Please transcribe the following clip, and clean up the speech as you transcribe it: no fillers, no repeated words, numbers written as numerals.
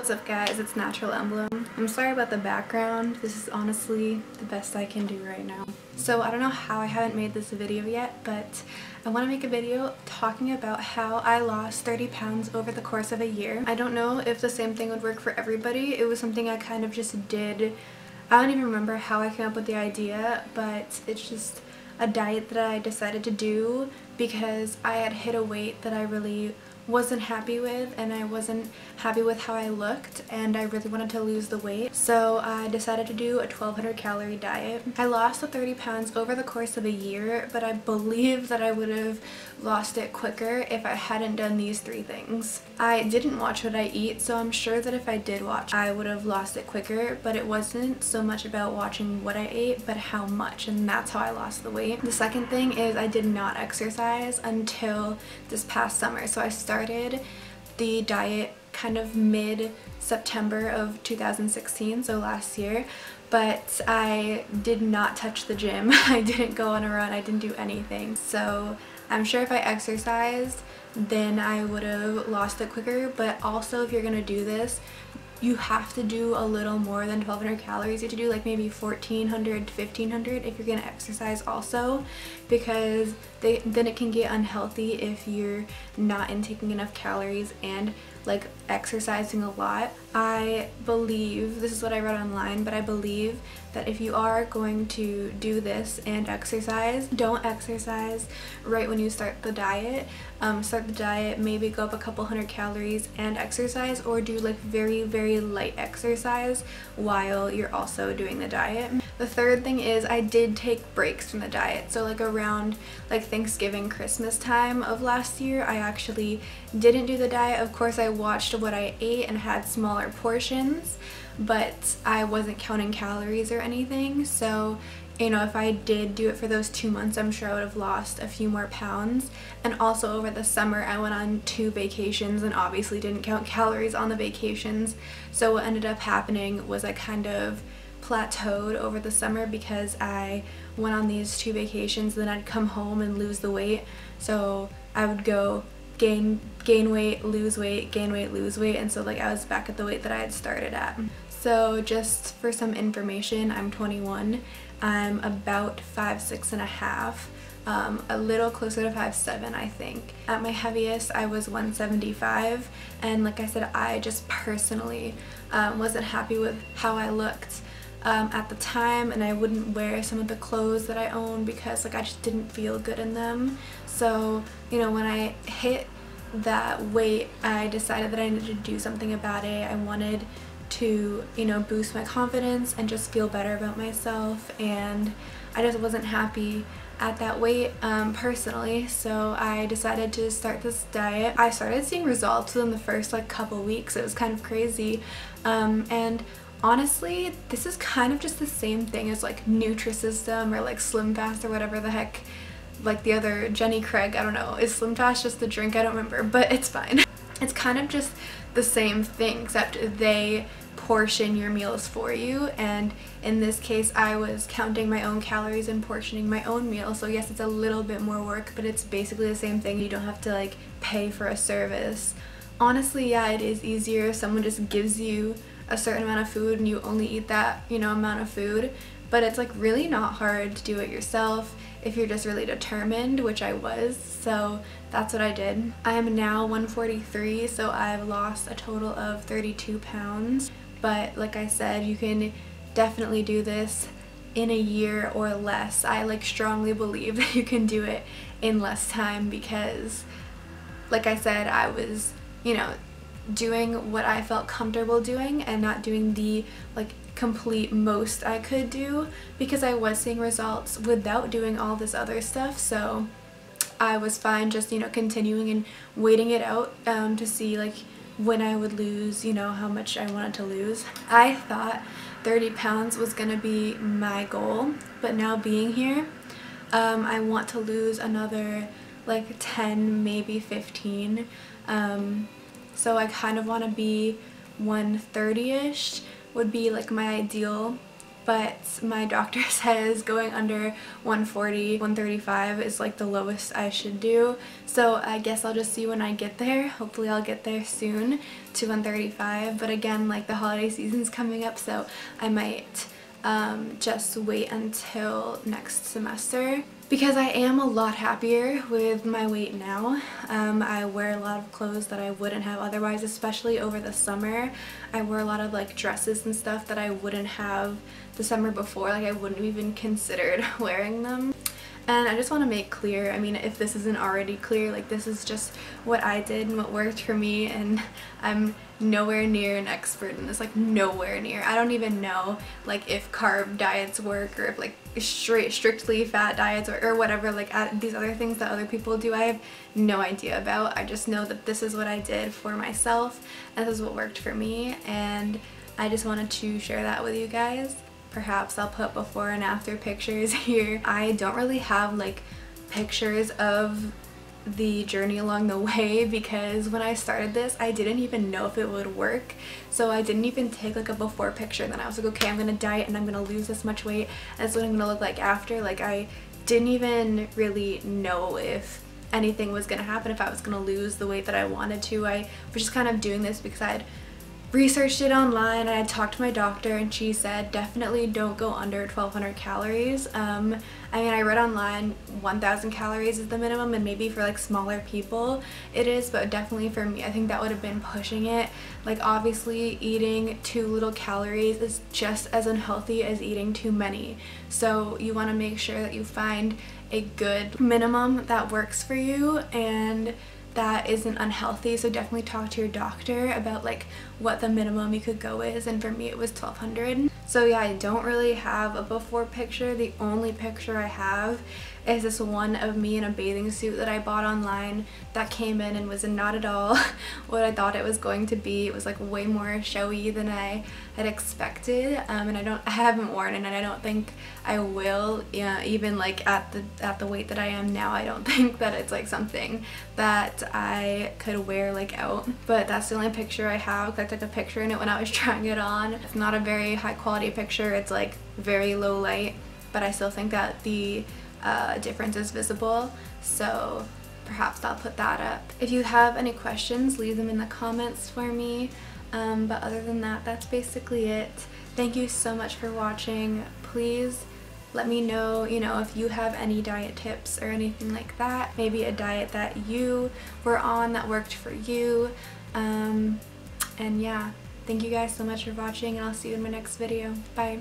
What's up guys, it's Natural Emblem. I'm sorry about the background. This is honestly the best I can do right now. So I don't know how I haven't made this video yet, but I want to make a video talking about how I lost 30 pounds over the course of a year. I don't know if the same thing would work for everybody. It was something I kind of just did. I don't even remember how I came up with the idea, but it's just a diet that I decided to do because I had hit a weight that I really wasn't happy with, and I wasn't happy with how I looked, and I really wanted to lose the weight. So I decided to do a 1200 calorie diet. I lost the 30 pounds over the course of a year, but I believe that I would have lost it quicker if I hadn't done these three things. I didn't watch what I eat, so I'm sure that if I did watch, I would have lost it quicker, but it wasn't so much about watching what I ate, but how much, and that's how I lost the weight. The second thing is I did not exercise until this past summer. So I started the diet kind of mid-September of 2016, so last year, but I did not touch the gym. I didn't go on a run, I didn't do anything. So I'm sure if I exercised, then I would have lost it quicker, but also if you're gonna do this, you have to do a little more than 1200 calories. You have to do like maybe 1400 to 1500 if you're gonna exercise also, because then it can get unhealthy if you're not intaking enough calories and like exercising a lot. I believe, this is what I read online, but I believe that if you are going to do this and exercise, don't exercise right when you start the diet. Start the diet, maybe go up a couple hundred calories and exercise, or do like very light exercise while you're also doing the diet. The third thing is I did take breaks from the diet. So like around like Thanksgiving, Christmas time of last year, I actually didn't do the diet. Of course I watched what I ate and had smaller portions, but I wasn't counting calories or anything. So you know, if I did do it for those 2 months, I'm sure I would have lost a few more pounds. And also over the summer I went on 2 vacations and obviously didn't count calories on the vacations. So what ended up happening was I kind of plateaued over the summer because I went on these 2 vacations, then I'd come home and lose the weight. So I would go gain weight, lose weight, gain weight, lose weight, and so like I was back at the weight that I had started at. So just for some information, I'm 21. I'm about 5'6½", a little closer to 5'7", I think. At my heaviest I was 175, and like I said, I just personally wasn't happy with how I looked at the time, and I wouldn't wear some of the clothes that I own because like I just didn't feel good in them. So you know, when I hit that weight, I decided that I needed to do something about it. I wanted to, you know, boost my confidence and just feel better about myself, and I just wasn't happy at that weight personally. So I decided to start this diet. I started seeing results within the first like couple weeks. It was kind of crazy, and honestly this is kind of just the same thing as like Nutrisystem or like Slim Fast or whatever the heck, like the other Jenny Craig, I don't know, is Slim Fast just the drink? I don't remember, but it's fine. It's kind of just the same thing, except they portion your meals for you, and in this case I was counting my own calories and portioning my own meal. So yes, it's a little bit more work, but it's basically the same thing. You don't have to like pay for a service. Honestly, yeah, it is easier if someone just gives you a certain amount of food and you only eat that, you know, amount of food, but it's like really not hard to do it yourself if you're just really determined, which I was. So that's what I did. I am now 143, so I've lost a total of 32 pounds. But like I said, you can definitely do this in a year or less. I like strongly believe that you can do it in less time because like I said, I was, you know, doing what I felt comfortable doing and not doing the like complete most I could do, because I was seeing results without doing all this other stuff. So I was fine just, you know, continuing and waiting it out to see like when I would lose, you know, how much I wanted to lose. I thought 30 pounds was gonna be my goal, but now being here, I want to lose another like 10, maybe 15. So I kind of want to be 130-ish would be like my ideal but my doctor says going under 140, 135 is like the lowest I should do. So I guess I'll just see when I get there. Hopefully I'll get there soon to 135, but again, like the holiday season's coming up, so I might just wait until next semester, because I am a lot happier with my weight now. I wear a lot of clothes that I wouldn't have otherwise, especially over the summer. I wear a lot of like dresses and stuff that I wouldn't have the summer before, like I wouldn't have even considered wearing them. And I just want to make clear, I mean, if this isn't already clear, like this is just what I did and what worked for me, and I'm nowhere near an expert in this, like nowhere near. I don't even know like if carb diets work, or if like strictly fat diets or whatever, like these other things that other people do, I have no idea about. I just know that this is what I did for myself, and this is what worked for me, and I just wanted to share that with you guys. Perhaps I'll put before and after pictures here. I don't really have like pictures of the journey along the way, because when I started this I didn't even know if it would work, so I didn't even take like a before picture. Then I was like, okay, I'm gonna diet and I'm gonna lose this much weight, that's what I'm gonna look like after. Like I didn't even really know if anything was gonna happen, if I was gonna lose the weight that I wanted to. I was just kind of doing this because I'd researched it online. I had talked to my doctor and she said definitely don't go under 1200 calories. I mean, I read online 1000 calories is the minimum, and maybe for like smaller people it is, but definitely for me I think that would have been pushing it. Like obviously eating too little calories is just as unhealthy as eating too many, so you want to make sure that you find a good minimum that works for you and that isn't unhealthy. So definitely talk to your doctor about like what the minimum you could go is, and for me it was 1200. So yeah, I don't really have a before picture. The only picture I have is this one of me in a bathing suit that I bought online that came in and was not at all what I thought it was going to be. It was like way more showy than I had expected, and I haven't worn it, and I don't think I will. Yeah, even like at the weight that I am now, I don't think that it's like something that I could wear like out. But that's the only picture I have. I took a picture in it when I was trying it on. It's not a very high quality picture, it's like very low light, but I still think that the difference is visible, so perhaps I'll put that up. If you have any questions, leave them in the comments for me, but other than that, that's basically it. Thank you so much for watching. Please let me know, if you have any diet tips or anything like that, maybe a diet that you were on that worked for you, and yeah, thank you guys so much for watching, and I'll see you in my next video. Bye.